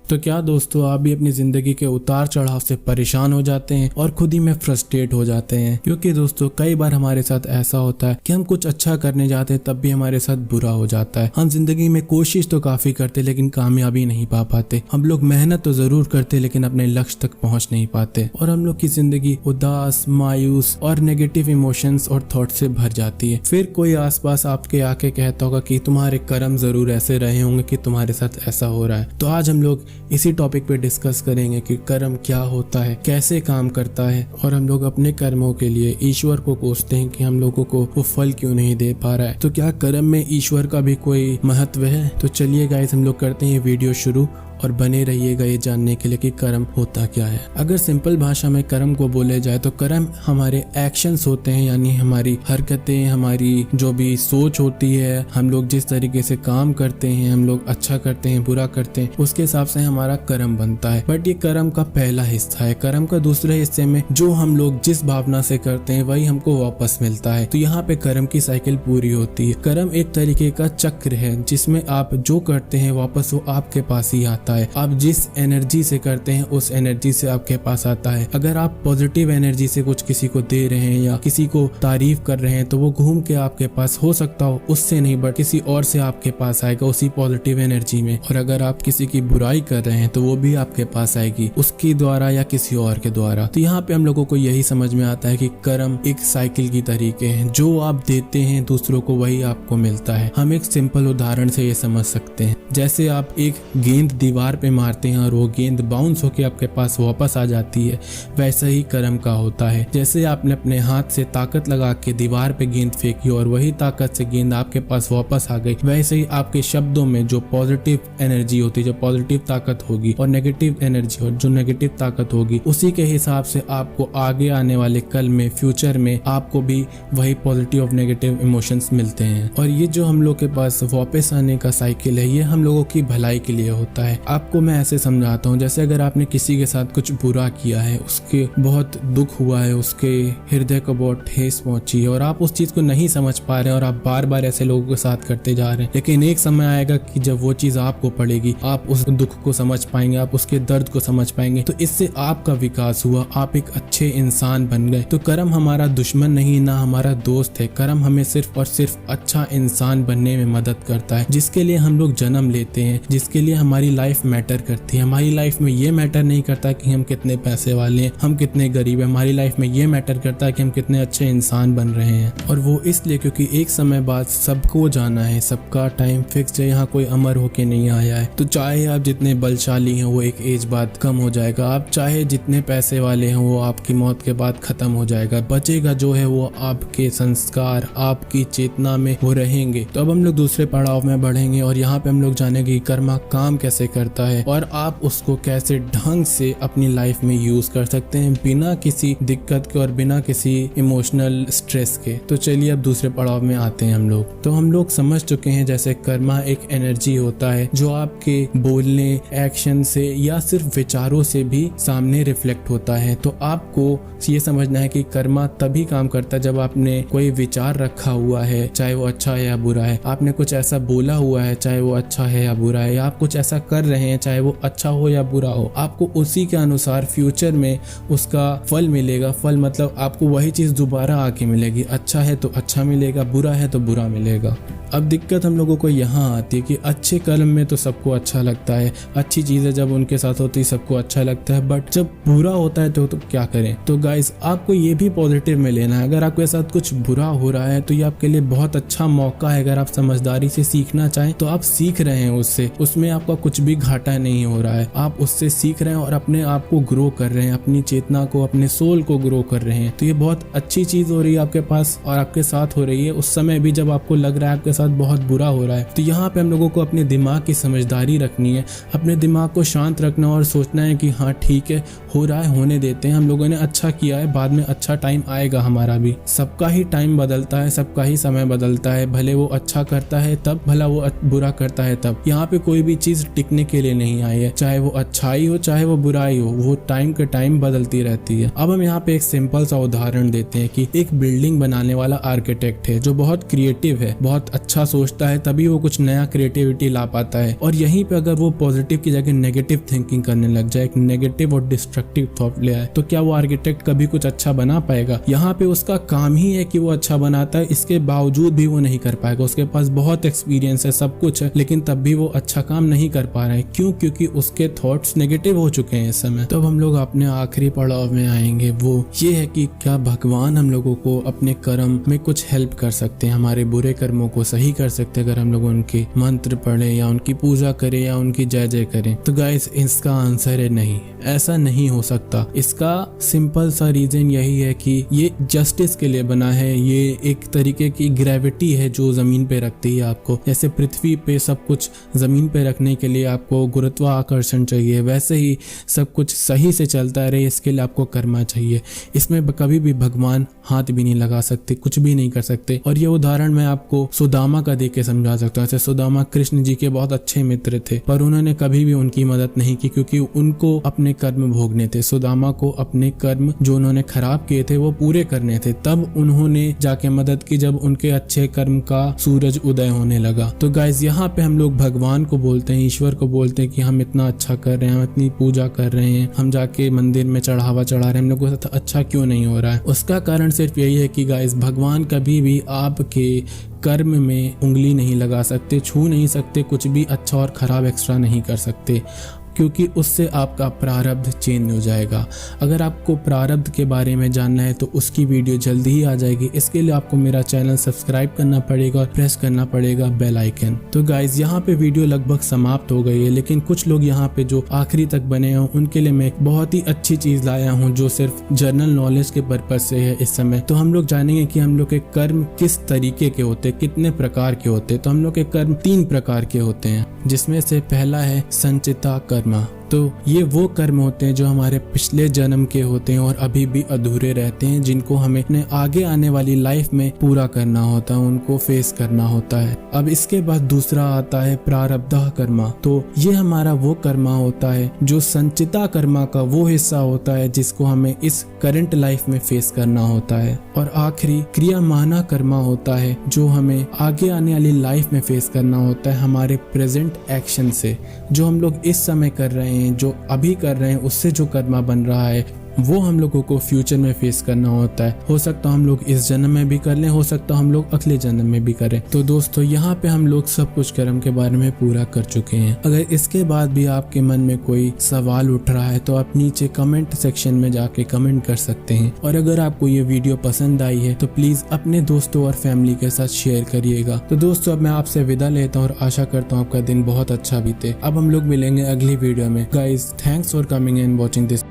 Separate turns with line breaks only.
तो क्या दोस्तों, आप भी अपनी जिंदगी के उतार चढ़ाव से परेशान हो जाते हैं और खुद ही में फ्रस्ट्रेट हो जाते हैं? क्योंकि दोस्तों कई बार हमारे साथ ऐसा होता है कि हम कुछ अच्छा करने जाते हैं तब भी हमारे साथ बुरा हो जाता है। हम जिंदगी में कोशिश तो काफी करते लेकिन कामयाबी नहीं पा पाते। हम लोग मेहनत तो जरूर करते लेकिन अपने लक्ष्य तक पहुंच नहीं पाते और हम लोग की जिंदगी उदास, मायूस और नेगेटिव इमोशंस और थॉट से भर जाती है। फिर कोई आसपास आपके आके कहता होगा कि तुम्हारे कर्म जरूर ऐसे रहे होंगे कि तुम्हारे साथ ऐसा हो रहा है। तो आज हम लोग इसी टॉपिक पे डिस्कस करेंगे कि कर्म क्या होता है, कैसे काम करता है और हम लोग अपने कर्मों के लिए ईश्वर को कोसते हैं कि हम लोगों को वो फल क्यों नहीं दे पा रहा है। तो क्या कर्म में ईश्वर का भी कोई महत्व है? तो चलिए गाइस, हम लोग करते हैं ये वीडियो शुरू और बने रहिएगा ये जानने के लिए कि कर्म होता क्या है। अगर सिंपल भाषा में कर्म को बोले जाए तो कर्म हमारे एक्शंस होते हैं, यानी हमारी हरकतें, हमारी जो भी सोच होती है, हम लोग जिस तरीके से काम करते हैं, हम लोग अच्छा करते हैं, बुरा करते हैं, उसके हिसाब से हमारा कर्म बनता है। बट ये कर्म का पहला हिस्सा है। कर्म का दूसरे हिस्से में जो हम लोग जिस भावना से करते हैं वही हमको वापस मिलता है। तो यहाँ पे कर्म की साइकिल पूरी होती है। कर्म एक तरीके का चक्र है जिसमें आप जो करते हैं वापस वो आपके पास ही आता है। आप जिस एनर्जी से करते हैं उस एनर्जी से आपके पास आता है। अगर आप पॉजिटिव एनर्जी से कुछ किसी को दे रहे हैं या किसी को तारीफ कर रहे हैं तो वो घूम के आपके पास हो सकता हो उससे नहीं बट किसी और से आपके पास आएगा उसी पॉजिटिव एनर्जी में। और अगर आप किसी की बुराई कर रहे हैं तो वो भी आपके पास आएगी उसके द्वारा या किसी और के द्वारा। तो यहाँ पे हम लोगों को यही समझ में आता है कि कर्म एक साइकिल की तरीके है। जो आप देते हैं दूसरों को वही आपको मिलता है। हम एक सिंपल उदाहरण से ये समझ सकते हैं। जैसे आप एक गेंद दीवार पे मारते हैं और वो गेंद बाउंस होके आपके पास वापस आ जाती है, वैसा ही कर्म का होता है। जैसे आपने अपने हाथ से ताकत लगा के दीवार पे गेंद फेंकी और वही ताकत से गेंद आपके पास वापस आ गई, वैसे ही आपके शब्दों में जो पॉजिटिव एनर्जी होती है, जो पॉजिटिव ताकत होगी और नेगेटिव एनर्जी और जो नेगेटिव ताकत होगी, उसी के हिसाब से आपको आगे आने वाले कल में, फ्यूचर में आपको भी वही पॉजिटिव और नेगेटिव इमोशंस मिलते हैं। और ये जो हम लोग के पास वापस आने का साइकिल है ये हम लोगों की भलाई के लिए होता है। आपको मैं ऐसे समझाता हूँ, जैसे अगर आपने किसी के साथ कुछ बुरा किया है, उसके बहुत दुख हुआ है, उसके हृदय को बहुत ठेस पहुंची है और आप उस चीज को नहीं समझ पा रहे हैं और आप बार बार ऐसे लोगों के साथ करते जा रहे हैं, लेकिन एक समय आएगा कि जब वो चीज आपको पड़ेगी, आप उस दुख को समझ पाएंगे, आप उसके दर्द को समझ पाएंगे, तो इससे आपका विकास हुआ, आप एक अच्छे इंसान बन गए। तो कर्म हमारा दुश्मन नहीं, ना हमारा दोस्त है। कर्म हमें सिर्फ और सिर्फ अच्छा इंसान बनने में मदद करता है, जिसके लिए हम लोग जन्म लेते हैं, जिसके लिए हमारी लाइफ मैटर करती है। हमारी लाइफ में ये मैटर नहीं करता कि हम कितने पैसे वाले हैं, हम कितने गरीब हैं। हमारी लाइफ में ये मैटर करता है कि हम कितने अच्छे इंसान बन रहे हैं। और वो इसलिए क्योंकि एक समय बाद सबको जाना है, सबका टाइम फिक्स है, यहाँ कोई अमर होके नहीं आया है। तो चाहे आप जितने बलशाली हैं वो एक एज बाद कम हो जाएगा, आप चाहे जितने पैसे वाले हैं वो आपकी मौत के बाद खत्म हो जाएगा। बचेगा जो है वो आपके संस्कार, आपकी चेतना में वो रहेंगे। तो अब हम लोग दूसरे पड़ाव में बढ़ेंगे और यहाँ पे हम लोग जानेंगे कर्म काम कैसे करता है और आप उसको कैसे ढंग से अपनी लाइफ में यूज कर सकते हैं बिना किसी दिक्कत के और बिना किसी इमोशनल स्ट्रेस के। तो चलिए अब दूसरे पड़ाव में आते हैं हम लोग। तो हम लोग समझ चुके हैं जैसे कर्मा एक एनर्जी होता है जो आपके बोलने, एक्शन से या सिर्फ विचारों से भी सामने रिफ्लेक्ट होता है। तो आपको ये समझना है कि कर्मा तभी काम करता है जब आपने कोई विचार रखा हुआ है, चाहे वो अच्छा है या बुरा है, आपने कुछ ऐसा बोला हुआ है चाहे वो अच्छा है या बुरा है, या आप कुछ ऐसा कर रहे हैं चाहे वो अच्छा हो या बुरा हो, आपको उसी के अनुसार फ्यूचर में उसका फल मिलेगा। फल मतलब आपको वही चीज दोबारा आके मिलेगी। अच्छा है तो अच्छा मिलेगा, बुरा है तो बुरा मिलेगा। अब दिक्कत हम लोगों को यहाँ आती है कि अच्छे कर्म में तो सबको अच्छा लगता है, अच्छी चीजें जब उनके साथ होती है सबको अच्छा लगता है, बट जब बुरा होता है तो क्या करें। तो गाइस आपको ये भी पॉजिटिव में लेना है। अगर आपके साथ कुछ बुरा हो रहा है तो ये आपके लिए बहुत अच्छा मौका है। अगर आप समझदारी से सीखना चाहें तो आप सीख रहे हैं उससे, उसमें आपका कुछ भी घाटा नहीं हो रहा है, आप उससे सीख रहे हैं और अपने आप को ग्रो कर रहे हैं, अपनी चेतना को, अपने सोल को ग्रो कर रहे हैं। तो ये बहुत अच्छी चीज हो रही है आपके पास और आपके साथ हो रही है उस समय भी जब आपको लग रहा है आपके साथ बहुत बुरा हो रहा है। तो यहाँ पे हम लोगों को अपने दिमाग की समझदारी रखनी है, अपने दिमाग को शांत रखना और सोचना है कि हाँ ठीक है, हो रहा है, होने देते हैं, हम लोगों ने अच्छा किया है, बाद में अच्छा टाइम आएगा हमारा भी। सबका ही टाइम बदलता है, सबका ही समय बदलता है, भले वो अच्छा करता है तब, भला वो बुरा करता है तब। यहाँ पे कोई भी चीज टिकने के लिए नहीं आई है, चाहे वो अच्छाई हो चाहे वो बुराई हो, वो टाइम के टाइम बदलती रहती है। अब हम यहाँ पे एक सिंपल सा उदाहरण देते हैं कि एक बिल्डिंग बनाने वाला आर्किटेक्ट है जो बहुत क्रिएटिव है, बहुत अच्छा सोचता है, तभी वो कुछ नया क्रिएटिविटी ला पाता है। और यहीं पे अगर वो पॉजिटिव की जगह नेगेटिव थिंकिंग करने लग जाए, एक नेगेटिव और डिस्ट्रक्टिव थॉट ले आए, तो क्या वो आर्किटेक्ट कभी कुछ अच्छा बना पाएगा? यहाँ पे उसका काम ही है कि वो अच्छा बनाता है, इसके बावजूद भी वो नहीं कर पाएगा। उसके पास बहुत एक्सपीरियंस है, सब कुछ है, लेकिन तब भी वो अच्छा काम नहीं कर पा रहा है। क्यों? क्योंकि उसके थॉट्स नेगेटिव हो चुके हैं इस समय। तो अब हम लोग अपने आखिरी पड़ाव में आएंगे, वो ये है कि क्या भगवान हम लोगों को अपने कर्म में कुछ हेल्प कर सकते हैं, हमारे बुरे कर्मों को सही कर सकते हैं अगर हम लोग उनके मंत्र पढ़े या उनकी पूजा करें या उनकी जय जय करें? तो गाइस इसका आंसर है नहीं, ऐसा नहीं हो सकता। इसका सिंपल सा रीजन यही है कि ये जस्टिस के लिए बना है, ये एक तरीके की ग्रेविटी है जो जमीन पे रखती है आपको। जैसे पृथ्वी पे सब कुछ जमीन पे रखने के लिए आपको गुरुत्वाकर्षण चाहिए, वैसे ही सब कुछ सही से चलता रहे इसके लिए आपको कर्मा चाहिए। इसमें कभी भी भगवान हाथ भी नहीं लगा सकते, कुछ भी नहीं कर सकते। और ये उदाहरण मैं आपको सुदामा का देख के समझा सकता हूँ। जैसे सुदामा कृष्ण जी के बहुत अच्छे मित्र थे, पर उन्होंने कभी भी उनकी मदद नहीं की क्योंकि उनको अपने कर्म भोगने थे। सुदामा को अपने कर्म जो उन्होंने खराब किए थे वो पूरे करने थे, तब उन्होंने जाके मदद की जब उनके अच्छे कर्म का सूरज उदय होने लगा। तो गाइज यहाँ पे हम लोग भगवान को बोलते हैं, ईश्वर को बोलते हैं कि हम इतना अच्छा कर रहे हैं, हम इतनी पूजा कर रहे हैं, हम जाके मंदिर में चढ़ावा चढ़ा रहे हैं, हम लोग को साथ अच्छा क्यों नहीं हो रहा है? उसका कारण सिर्फ यही है कि गाइज भगवान कभी भी आपके कर्म में उंगली नहीं लगा सकते, छू नहीं सकते, कुछ भी अच्छा और खराब एक्स्ट्रा नहीं कर सकते, क्योंकि उससे आपका प्रारब्ध चेंज हो जाएगा। अगर आपको प्रारब्ध के बारे में जानना है तो उसकी वीडियो जल्दी ही आ जाएगी। इसके लिए आपको मेरा चैनल सब्सक्राइब करना पड़ेगा और प्रेस करना पड़ेगा बेल आइकन। तो गाइज यहाँ पे वीडियो लगभग समाप्त हो गई है, लेकिन कुछ लोग यहाँ पे जो आखिरी तक बने हैं उनके लिए मैं एक बहुत ही अच्छी चीज लाया हूँ जो सिर्फ जनरल नॉलेज के पर्पज से है इस समय। तो हम लोग जानेंगे कि हम लोग के कर्म किस तरीके के होते, कितने प्रकार के होते। तो हम लोग के कर्म 3 प्रकार के होते हैं, जिसमें से पहला है संचिता कर्म। तो ये वो कर्म होते हैं जो हमारे पिछले जन्म के होते हैं और अभी भी अधूरे रहते हैं, जिनको हमें अपने आगे आने वाली लाइफ में पूरा करना होता है, उनको फेस करना होता है। अब इसके बाद दूसरा आता है प्रारब्ध कर्मा। तो ये हमारा वो कर्मा होता है जो संचिता कर्मा का वो हिस्सा होता है जिसको हमें इस करंट लाइफ में फेस करना होता है। और आखिरी क्रियामाना कर्मा होता है जो हमें आगे आने वाली लाइफ में फेस करना होता है हमारे प्रेजेंट एक्शन से। जो हम लोग इस समय कर रहे हैं, जो अभी कर रहे हैं, उससे जो कर्मा बन रहा है वो हम लोगों को फ्यूचर में फेस करना होता है। हो सकता है हम लोग इस जन्म में भी कर लें, हो सकता है हम लोग अगले जन्म में भी करें। तो दोस्तों यहाँ पे हम लोग सब कुछ कर्म के बारे में पूरा कर चुके हैं। अगर इसके बाद भी आपके मन में कोई सवाल उठ रहा है तो आप नीचे कमेंट सेक्शन में जाके कमेंट कर सकते हैं। और अगर आपको ये वीडियो पसंद आई है तो प्लीज अपने दोस्तों और फैमिली के साथ शेयर करिएगा। तो दोस्तों अब मैं आपसे विदा लेता हूँ और आशा करता हूँ आपका दिन बहुत अच्छा बीते। अब हम लोग मिलेंगे अगली वीडियो में। Guys thanks for coming and watching this.